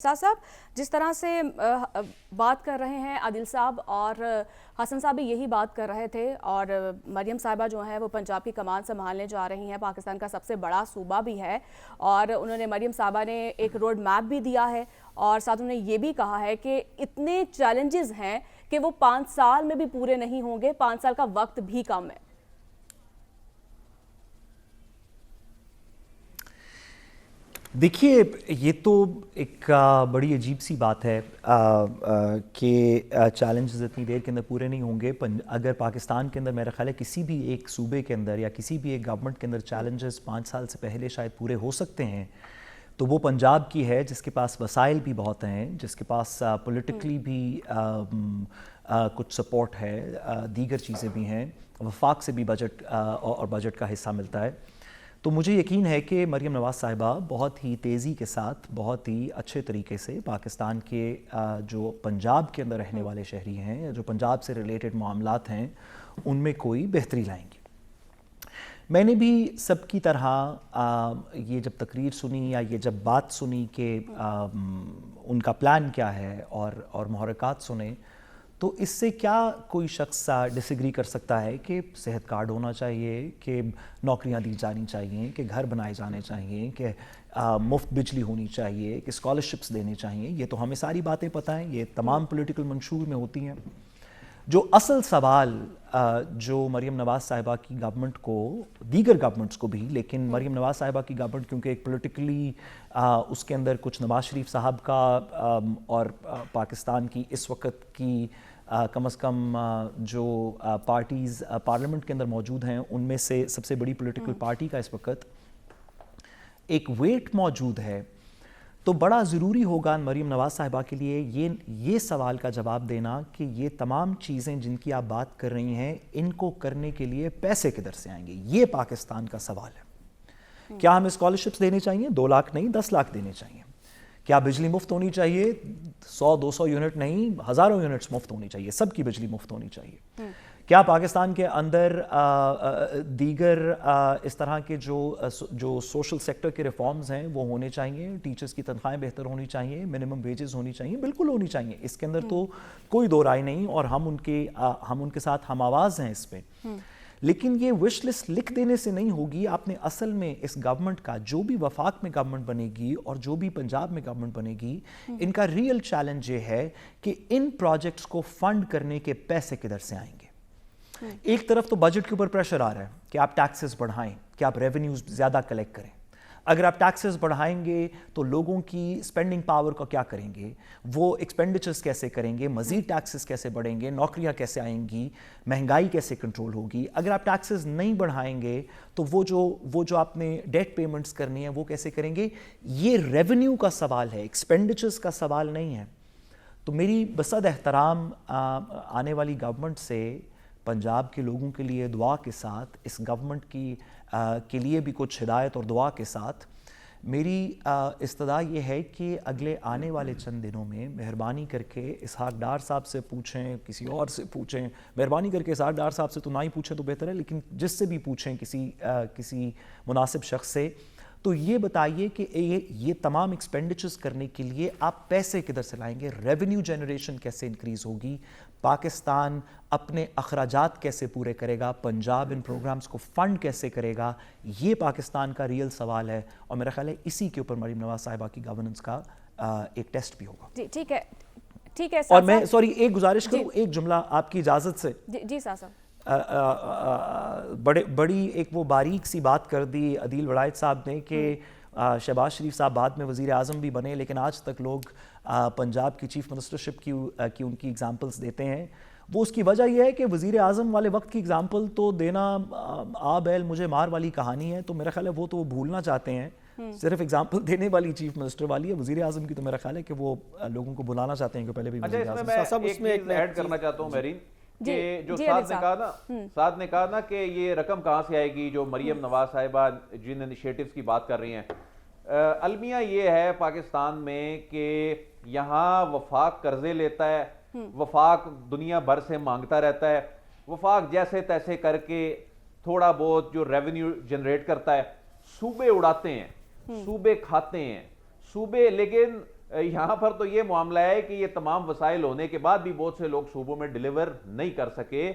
साहब जिस तरह से बात कर रहे हैं आदिल साहब और हसन साहब भी यही बात कर रहे थे और मरियम साहिबा जो है वो पंजाब की कमान संभालने जा रही हैं, पाकिस्तान का सबसे बड़ा सूबा भी है और उन्होंने मरियम साहिबा ने एक रोड मैप भी दिया है और साथ उन्होंने ये भी कहा है कि इतने चैलेंजेस हैं कि वो 5 साल में भी पूरे नहीं होंगे, 5 साल का वक्त भी कम है। देखिए, ये तो एक बड़ी अजीब सी बात है कि चैलेंजेस इतनी देर के अंदर पूरे नहीं होंगे। अगर पाकिस्तान के अंदर मेरा ख्याल है किसी भी एक सूबे के अंदर या किसी भी एक गवर्नमेंट के अंदर चैलेंजेस 5 साल से पहले शायद पूरे हो सकते हैं, तो वो पंजाब की है जिसके पास वसाइल भी बहुत हैं, जिसके पास पॉलिटिकली भी कुछ सपोर्ट है, दीगर चीज़ें भी हैं, वफाक से भी बजट और बजट का हिस्सा मिलता है। तो मुझे यकीन है कि मरियम नवाज़ साहिबा बहुत ही तेज़ी के साथ, बहुत ही अच्छे तरीके से पाकिस्तान के जो पंजाब के अंदर रहने वाले शहरी हैं या जो पंजाब से रिलेटेड मामलात हैं उनमें कोई बेहतरी लाएंगी। मैंने भी सबकी तरह ये जब तकरीर सुनी या ये जब बात सुनी कि उनका प्लान क्या है और मुहर्रकात सुने, तो इससे क्या कोई शख्स डिसएग्री कर सकता है कि सेहत कार्ड होना चाहिए, कि नौकरियां दी जानी चाहिए, कि घर बनाए जाने चाहिए, कि मुफ्त बिजली होनी चाहिए, कि स्कॉलरशिप्स देने चाहिए। ये तो हमें सारी बातें पता हैं, ये तमाम पॉलिटिकल मंशूर में होती हैं। जो असल सवाल जो मरियम नवाज़ साहिबा की गवर्नमेंट को, दीगर गवर्नमेंट्स को भी, लेकिन मरियम नवाज़ साहिबा की गवर्नमेंट क्योंकि एक पॉलिटिकली उसके अंदर कुछ नवाज शरीफ साहब का और पाकिस्तान की इस वक्त की कम अज़ कम जो पार्टीज़ पार्लियामेंट के अंदर मौजूद हैं उनमें से सबसे बड़ी पॉलिटिकल पार्टी का इस वक्त एक वेट मौजूद है, तो बड़ा ज़रूरी होगा मरियम नवाज़ साहिबा के लिए ये सवाल का जवाब देना कि ये तमाम चीज़ें जिनकी आप बात कर रही हैं इनको करने के लिए पैसे किधर से आएंगे। ये पाकिस्तान का सवाल है। क्या हमें स्कॉलरशिप्स देने चाहिए? 2 लाख नहीं, 10 लाख देने चाहिए। क्या बिजली मुफ्त होनी चाहिए? 100-200 यूनिट नहीं, हज़ारों यूनिट्स मुफ्त होनी चाहिए, सबकी बिजली मुफ्त होनी चाहिए। क्या पाकिस्तान के अंदर दीगर इस तरह के जो सोशल सेक्टर के रिफॉर्म्स हैं वो होने चाहिए? टीचर्स की तनख्वाहें बेहतर होनी चाहिए, मिनिमम वेजेस होनी चाहिए, बिल्कुल होनी चाहिए, इसके अंदर तो कोई दो राय नहीं और हम उनके साथ हम आवाज़ हैं इस पे। लेकिन ये विश लिस्ट लिख देने से नहीं होगी। आपने असल में इस गवर्नमेंट का, जो भी वफाक में गवर्नमेंट बनेगी और जो भी पंजाब में गवर्नमेंट बनेगी, इनका रियल चैलेंज ये है कि इन प्रोजेक्ट्स को फंड करने के पैसे किधर से आएंगे। एक तरफ तो बजट के ऊपर प्रेशर आ रहा है कि आप टैक्सेस बढ़ाएं, कि आप रेवेन्यूज ज़्यादा कलेक्ट करें। अगर आप टैक्सेस बढ़ाएंगे तो लोगों की स्पेंडिंग पावर का क्या करेंगे, वो एक्सपेंडिचर्स कैसे करेंगे, मज़ीद टैक्सेस कैसे बढ़ेंगे, नौकरियां कैसे आएंगी, महंगाई कैसे कंट्रोल होगी। अगर आप टैक्सेस नहीं बढ़ाएंगे तो वो जो आपने डेट पेमेंट्स करनी है वो कैसे करेंगे। ये रेवेन्यू का सवाल है, एक्सपेंडिचर्स का सवाल नहीं है। तो मेरी बसद एहतराम आने वाली गवर्नमेंट से पंजाब के लोगों के लिए दुआ के साथ, इस गवर्नमेंट के लिए भी कुछ हिदायत और दुआ के साथ मेरी इस्तदा ये है कि अगले आने वाले चंद दिनों में मेहरबानी करके इसहाक डार साहब से पूछें, किसी और से पूछें, मेहरबानी करके इसहाक डार साहब से तो ना ही पूछें तो बेहतर है, लेकिन जिससे भी पूछें किसी मुनासिब शख्स से, तो ये बताइए कि ये तमाम एक्सपेंडिचर्स करने के लिए आप पैसे किधर से लाएंगे, रेवेन्यू जनरेशन कैसे इंक्रीज़ होगी, पाकिस्तान अपने अखराजात कैसे पूरे करेगा, पंजाब इन प्रोग्राम्स को फंड कैसे करेगा। ये पाकिस्तान का रियल सवाल है और मेरा ख्याल है इसी के ऊपर मरियम नवाज़ साहिबा की गवर्नेंस का एक टेस्ट भी होगा। जी ठीक है। और मैं सॉरी एक गुजारिश करूँ, एक जुमला आपकी इजाज़त से। जी साहब, बड़ी एक वो बारीक सी बात कर दी अदील वड़ायत साहब ने कि शहबाज शरीफ साहब बाद में वज़ीर आज़म भी बने, लेकिन आज तक लोग पंजाब की चीफ मिनिस्टरशिप की उनकी एग्जांपल्स देते हैं। वो उसकी वजह यह है कि वज़ीर आज़म वाले वक्त की एग्जांपल तो देना आ बैल मुझे मार वाली कहानी है, तो मेरा ख्याल है वो तो भूलना चाहते हैं। सिर्फ एग्जांपल देने वाली चीफ मिनिस्टर वाली है, वज़ीर आज़म की तो मेरा ख्याल है कि वो लोगों को बुलाना चाहते हैं कि पहले भी वज़ीर आज़म। उसमें एक ऐड करना चाहता हूँ मेरीन, कि जो साद ने कहा ना कि ये रकम कहाँ से आएगी जो मरियम नवाज साहिबा जिन इनिशिएटिव्स की बात कर रही हैं। अलमिया ये है पाकिस्तान में कि यहाँ वफाक कर्जे लेता है, वफाक दुनिया भर से मांगता रहता है, वफाक जैसे तैसे करके थोड़ा बहुत जो रेवेन्यू जनरेट करता है, सूबे उड़ाते हैं, सूबे खाते हैं, सूबे, लेकिन یہاں پر تو یہ معاملہ ہے کہ یہ تمام وسائل ہونے کے بعد بھی بہت سے لوگ صوبوں میں ڈیلیور نہیں کر سکے.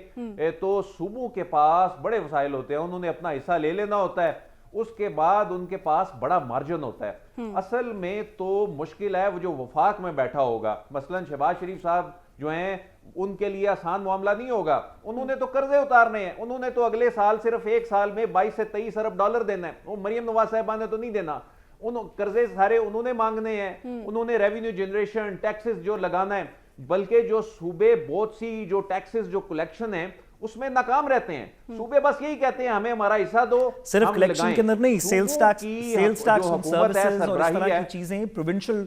تو صوبوں کے پاس بڑے وسائل ہوتے ہیں, انہوں نے اپنا حصہ لے لینا ہوتا ہے, اس کے بعد ان کے پاس بڑا مارجن ہوتا ہے. اصل میں تو مشکل ہے وہ جو وفاق میں بیٹھا ہوگا, مثلا شہباز شریف صاحب جو ہیں ان کے لیے آسان معاملہ نہیں ہوگا. انہوں نے تو قرضے اتارنے ہیں, انہوں نے تو اگلے سال صرف ایک سال میں 22 سے 23 ارب ڈالر دینا ہے. وہ مریم نواز صاحبہ نے تو نہیں دینا, قرضے سارے انہوں نے مانگنے ہیں, انہوں نے ریونیو جنریشن ٹیکسز جو لگانا ہے, بلکہ جو صوبے بہت سی جو ٹیکسز جو کلیکشن ہیں اس میں ناکام رہتے ہیں. صوبے بس یہی کہتے ہیں ہمیں ہمارا حصہ دو, صرف کلیکشن کے اندر نہیں, سیلز ٹیکس آن سروسز اور اس طرح کی چیزیں پروونشل.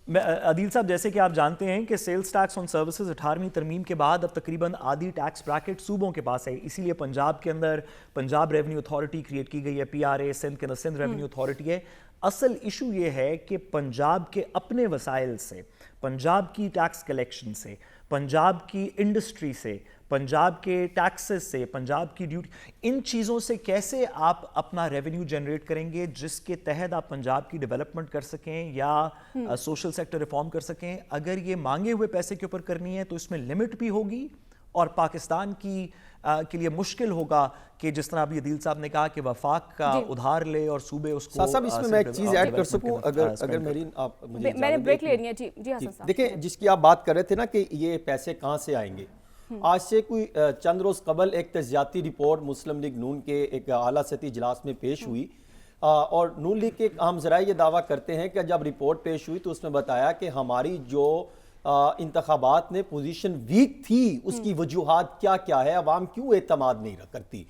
عدیل صاحب جیسے کہ آپ جانتے ہیں کہ سیلز ٹیکس آن سروسز 18ویں ترمیم کے بعد اب تقریباً آدھی ٹیکس بریکٹ صوبوں کے پاس ہے. اسی لیے پنجاب کے اندر پنجاب ریونیو اتھارٹی کریٹ کی گئی ہے, PRA, سندھ کے اندر سندھ ریونیو اتھارٹی ہے. اصل ایشو یہ ہے کہ پنجاب کے اپنے وسائل سے, پنجاب کی ٹیکس کلیکشن سے, پنجاب کی انڈسٹری سے, پنجاب کے ٹیکسز سے, پنجاب کی ڈیوٹی, ان چیزوں سے کیسے آپ اپنا ریونیو جنریٹ کریں گے جس کے تحت آپ پنجاب کی ڈیولپمنٹ کر سکیں یا سوشل سیکٹر ریفارم کر سکیں. اگر یہ مانگے ہوئے پیسے کے اوپر کرنی ہے تو اس میں لمٹ بھی ہوگی اور پاکستان کے لیے مشکل ہوگا کہ جس طرح ابھی عدیل صاحب نے کہا کہ وفاق کا ادھار لے اور صوبے اس کو. صاحب اس میں میں ایک چیز ایڈ کر سکوں اگر میرین آپ مجھے میں نے بریک لے لیا. جی حسن صاحب دیکھیں, جس کی آپ بات کر رہے تھے نا کہ یہ پیسے کہاں سے آئیں گے, آج سے کوئی چند روز قبل ایک تجزیاتی رپورٹ مسلم لیگ نون کے ایک اعلیٰ سطحی اجلاس میں پیش ہوئی, اور نون لیگ کے عام ذرائع یہ دعویٰ کرتے ہیں کہ جب رپورٹ پیش ہوئی تو اس میں بتایا کہ ہماری جو انتخابات میں پوزیشن ویک تھی اس کی وجوہات کیا کیا ہے, عوام کیوں اعتماد نہیں کرتی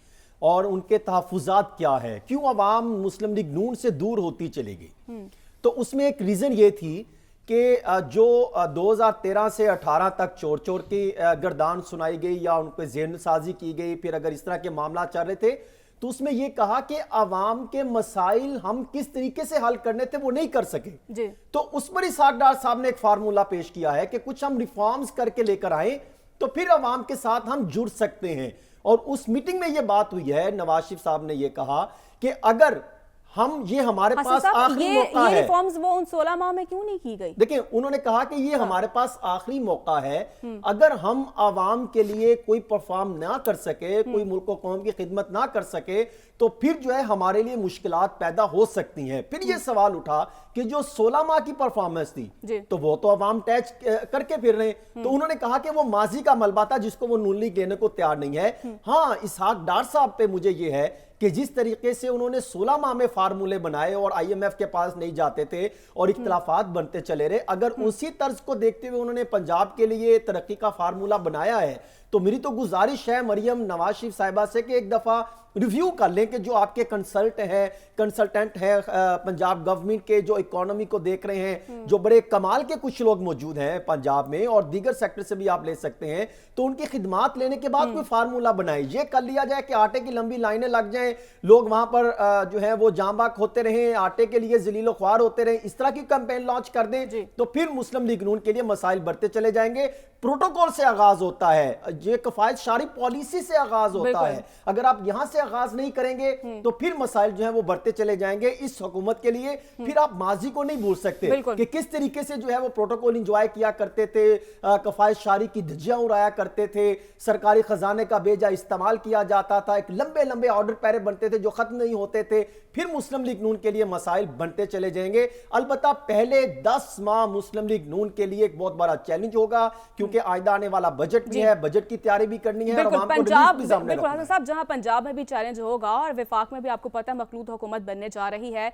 اور ان کے تحفظات کیا ہے, کیوں عوام مسلم لیگ نون سے دور ہوتی چلے گئی. تو اس میں ایک ریزن یہ تھی کہ جو 2013 سے 18 تک چور چور کی گردان سنائی گئی یا ان پہ ذہن سازی کی گئی, پھر اگر اس طرح کے معاملات چل رہے تھے تو اس میں یہ کہا کہ عوام کے مسائل ہم کس طریقے سے حل کرنے تھے وہ نہیں کر سکے. تو اس پر اسحاق ڈار صاحب نے ایک فارمولہ پیش کیا ہے کہ کچھ ہم ریفارمز کر کے لے کر آئیں تو پھر عوام کے ساتھ ہم جڑ سکتے ہیں. اور اس میٹنگ میں یہ بات ہوئی ہے, نواز شریف صاحب نے یہ کہا کہ اگر ہم یہ ہمارے پاس آخری موقع ہے, یہ ریفارمز وہ ان 16 ماہ میں کیوں نہیں کی گئی. دیکھیں انہوں نے کہا کہ یہ ہمارے پاس آخری موقع ہے, اگر ہم عوام کے لیے کوئی پرفارم نہ کر سکے, کوئی ملک و قوم کی خدمت نہ کر سکے تو پھر جو ہے ہمارے لیے مشکلات پیدا ہو سکتی ہیں. پھر یہ سوال اٹھا کہ جو 16 ماہ کی پرفارمنس تھی تو وہ تو عوام ٹیچ کر کے پھر رہے, تو انہوں نے کہا کہ وہ ماضی کا ملبہ تھا جس کو وہ نون لیگ لینے کو تیار نہیں ہے. ہاں اسحاق ڈار صاحب پہ مجھے یہ ہے کہ جس طریقے سے انہوں نے 16 ماہ میں فارمولے بنائے اور IMF کے پاس نہیں جاتے تھے اور اختلافات بنتے چلے رہے, اگر اسی طرز کو دیکھتے ہوئے انہوں نے پنجاب کے لیے ترقی کا فارمولہ بنایا ہے تو میری تو گزارش ہے مریم نواز شریف صاحبہ سے کہ ایک دفعہ ریویو کر لیں کہ جو آپ کے کنسلٹنٹ ہیں پنجاب گورنمنٹ کے, جو اکانومی کو دیکھ رہے ہیں, جو بڑے کمال کے کچھ لوگ موجود ہیں پنجاب میں اور دیگر سیکٹر سے بھی آپ لے سکتے ہیں, تو ان کی خدمات لینے کے بعد کوئی فارمولہ بنائے. یہ کر لیا جائے کہ آٹے کی لمبی لائنیں لگ جائیں, لوگ وہاں پر جو ہے وہ جام بحق ہوتے رہیں, آٹے کے لیے ذلیل و خوار ہوتے رہیں, اس طرح کی کمپین لانچ کر دیں تو پھر مسلم لیگ نون کے لیے مسائل بڑھتے چلے جائیں گے. پروٹوکول سے آغاز ہوتا ہے, یہ کفایت شاری پالیسی سے آغاز ہوتا ہے, اگر آپ یہاں سے آغاز نہیں کریں گے تو پھر مسائل جو ہیں وہ بڑھتے چلے جائیں گے. اس حکومت کے لیے پھر آپ ماضی کو نہیں بھول سکتے کہ کس طریقے سے جو ہے وہ پروٹوکول انجوائے کیا کرتے تھے, کفایت شاری کی دھجیاں اڑایا کرتے تھے, سرکاری خزانے کا بیجا استعمال کیا جاتا تھا, ایک لمبے لمبے آرڈر پیرے بنتے تھے جو ختم نہیں ہوتے تھے. پھر مسلم لیگ نون کے لیے مسائل بنتے چلے جائیں گے. البتہ پہلے 10 ماہ مسلم لیگ نون کے لیے ایک بہت بڑا چیلنج ہوگا کیونکہ آئندہ آنے والا بجٹ بھی ہے, بجٹ کی تیاری بھی کرنی ہے, بالکل حسن صاحب جہاں پنجاب میں بھی چیلنج ہوگا اور وفاق میں بھی آپ کو پتہ ہے مخلوط حکومت بننے جا رہی ہے,